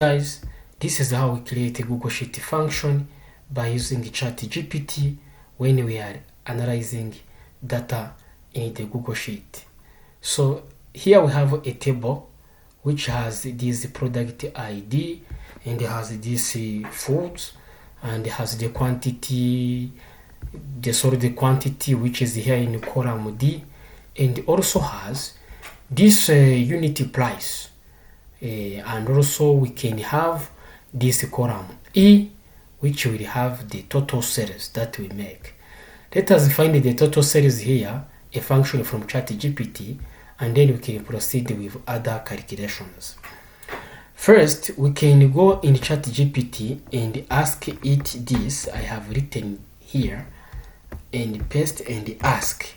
Guys, this is how we create a Google Sheet function by using ChatGPT when we are analyzing data in the Google Sheet. So here we have a table which has this product ID and it has this foods and it has the quantity, the quantity which is here in column D, and also has this unit price. And also we can have this column E, which will have the total sales that we make. Let us find the total sales here, a function from ChatGPT, and then we can proceed with other calculations. First, we can go in ChatGPT and ask it this. I have written here and paste and ask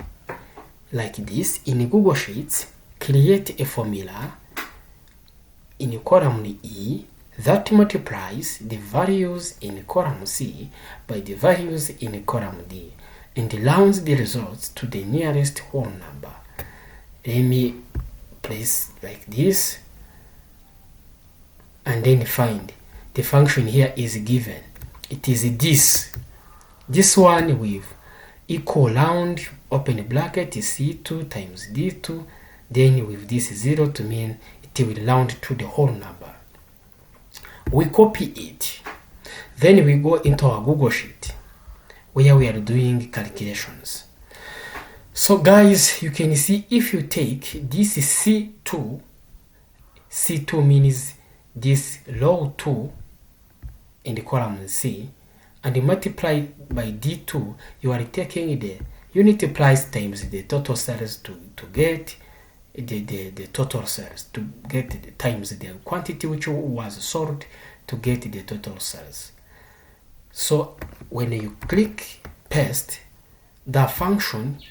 like this. In Google Sheets, create a formula in column E that multiplies the values in column C by the values in column D and rounds the results to the nearest whole number. Let me place like this and then find the function here is given. It is this one with equal round open bracket C2 times D2, then with this 0 to mean it will round to the whole number. We copy it, then we go into our Google Sheet where we are doing calculations. So guys, you can see if you take this C2 means this row 2 in the column C, and multiply by D2, you are taking the unit price times the total sales to get the total sales, to get the times the quantity which was sold to get the total sales. So when you click paste, the function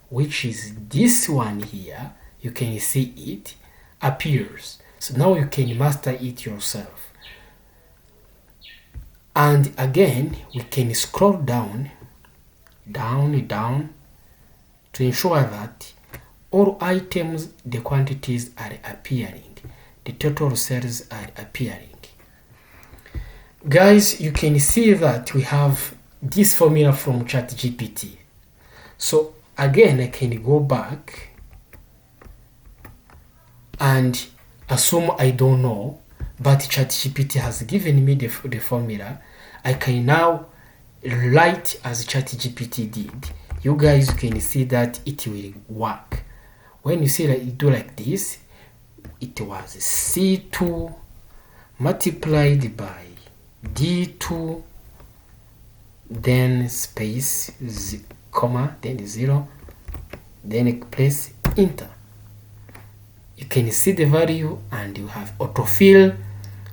which is this one here, you can see it appears. So now you can master it yourself. And again, we can scroll down to ensure that all items, the quantities are appearing, the total sales are appearing. Guys, you can see that we have this formula from ChatGPT. So again, I can go back and assume I don't know, but ChatGPT has given me the formula. I can now write as ChatGPT did. You guys can see that it will work. When you see that you do like this, it was C2 multiplied by D2, then space, comma, then 0, then press enter. You can see the value and you have autofill,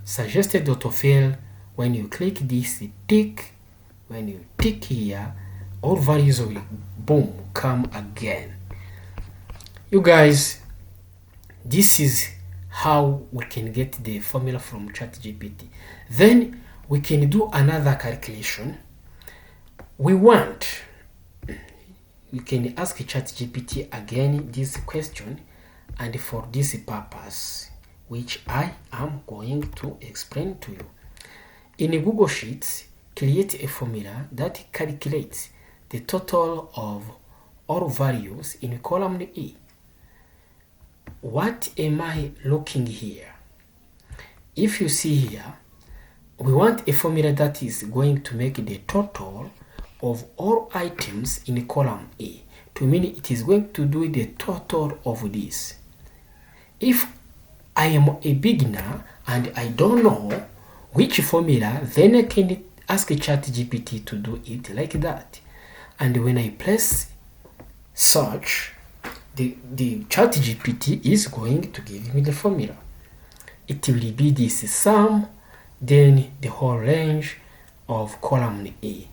suggested autofill. When you click this tick, when you tick here, all values will boom come again. You guys, this is how we can get the formula from ChatGPT. Then we can do another calculation. You can ask ChatGPT again this question, and for this purpose, which I am going to explain to you. In Google Sheets, create a formula that calculates the total of all values in column E. What am I looking here? If you see here, we want a formula that is going to make the total of all items in column A. To mean it is going to do the total of this. If I am a beginner and I don't know which formula, then I can ask ChatGPT to do it like that. And when I press search, the ChatGPT is going to give me the formula. It will be this sum, then the whole range of column A.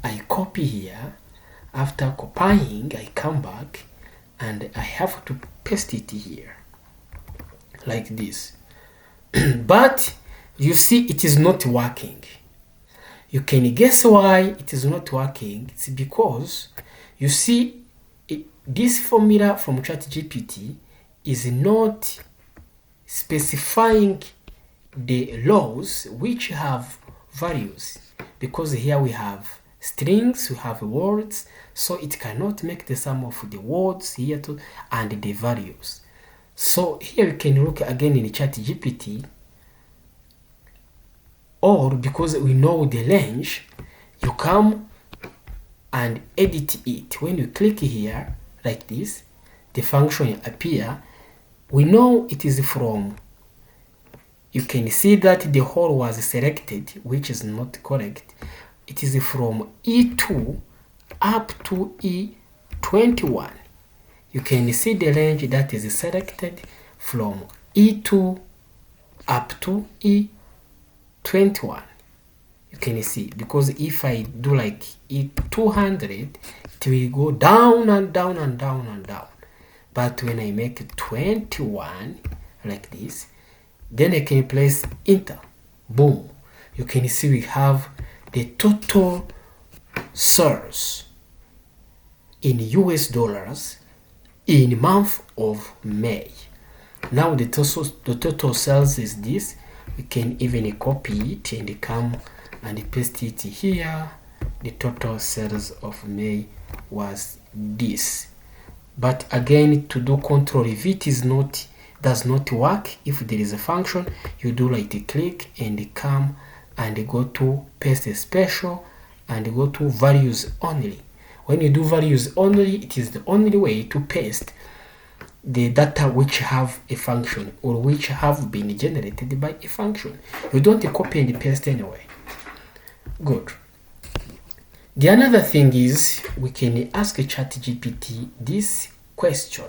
I copy here. After copying, I come back and I have to paste it here like this. But you see it is not working. You can guess why it is not working. It's because you see this formula from ChatGPT is not specifying the rows which have values, because here we have strings, we have words, so it cannot make the sum of the words here too and the values. So here we can look again in ChatGPT, or because we know the range, you come and edit it. When you click here like this, the function appear. We know it is from, you can see that the whole was selected, which is not correct. It is from E2 up to E21. You can see the range that is selected from E2 up to E21. You can see, because if I do like E200, it will go down and down and down and down. But when I make 21 like this, then I can press enter. Boom. You can see we have the total sales in US dollars in month of May. Now the total sales is this. We can even copy it and come and paste it here. The total sales of May was this. But again, to do Control V, it does not work. If there is a function, you do right click and come and go to paste special and go to values only. When you do values only, it is the only way to paste the data which have a function or which have been generated by a function. You don't copy and paste anyway. Good. The another thing is we can ask ChatGPT this question.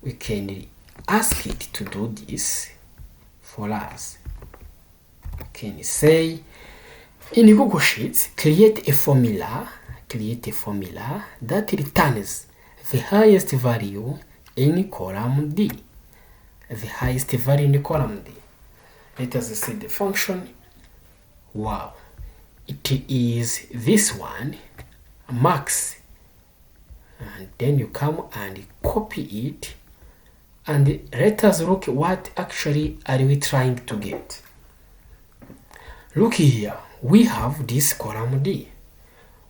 We can ask it to do this for us. We can say in Google Sheets, create a formula that returns the highest value in column D. The highest value in column D. Let us see the function. Wow. It is this one, max. And then you come and copy it. And let us look what actually are we trying to get. Look here. We have this column D.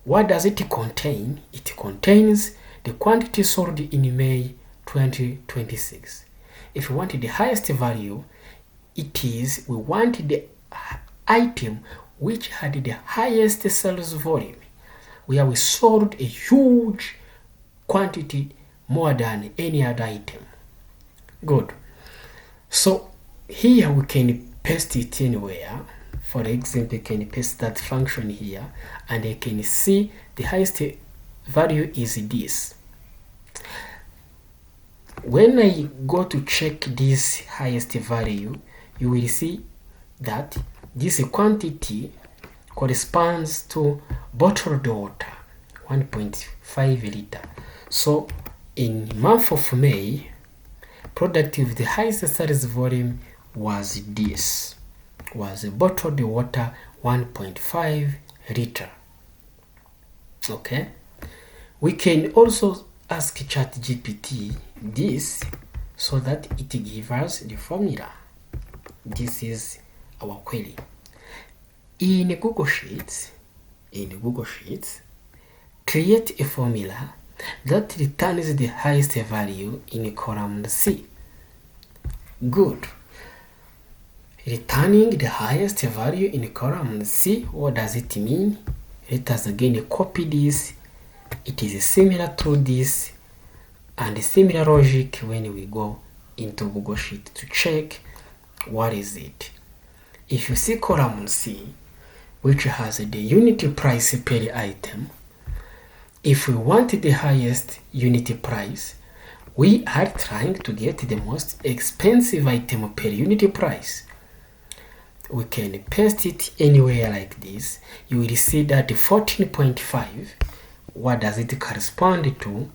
What does it contain? It contains the quantity sold in May 2026. If we want the highest value, we want the item which had the highest sales volume, where we sold a huge quantity more than any other item. Good. So here we can paste it anywhere. For example, you can paste that function here and you can see the highest value is this. When I go to check this highest value, you will see that this quantity corresponds to bottled water, 1.5 liter. So in month of May, product with the highest sales volume was this, was bottled water 1.5 liter. Okay, we can also ask ChatGPT this so that it gives us the formula. This is our query. In Google Sheets, create a formula that returns the highest value in column C. Good. Returning the highest value in column C, what does it mean? Let us again copy this. It is similar to this and similar logic when we go into Google Sheet to check what is it. If you see column C, which has the unit price per item, if we want the highest unit price, we are trying to get the most expensive item per unit price. We can paste it anywhere like this. You will see that 14.5, what does it correspond to?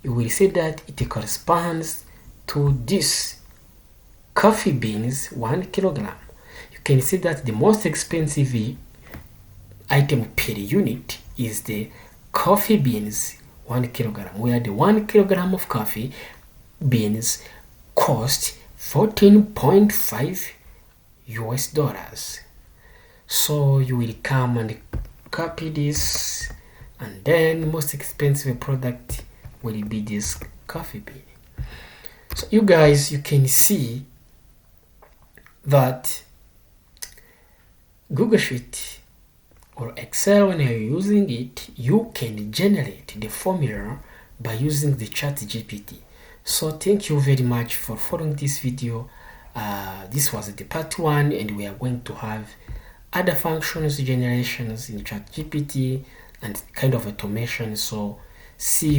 You will see that it corresponds to this coffee beans 1 kilogram. You can see that the most expensive item per unit is the coffee beans 1 kilogram, where the 1 kilogram of coffee beans cost $14.5 US. So you will come and copy this, and then most expensive product will be this coffee bean. So you guys, you can see that Google Sheet or Excel, when you're using it, you can generate the formula by using the ChatGPT. So thank you very much for following this video. This was the part 1, and we are going to have other functions generations in ChatGPT and kind of automation. So see you.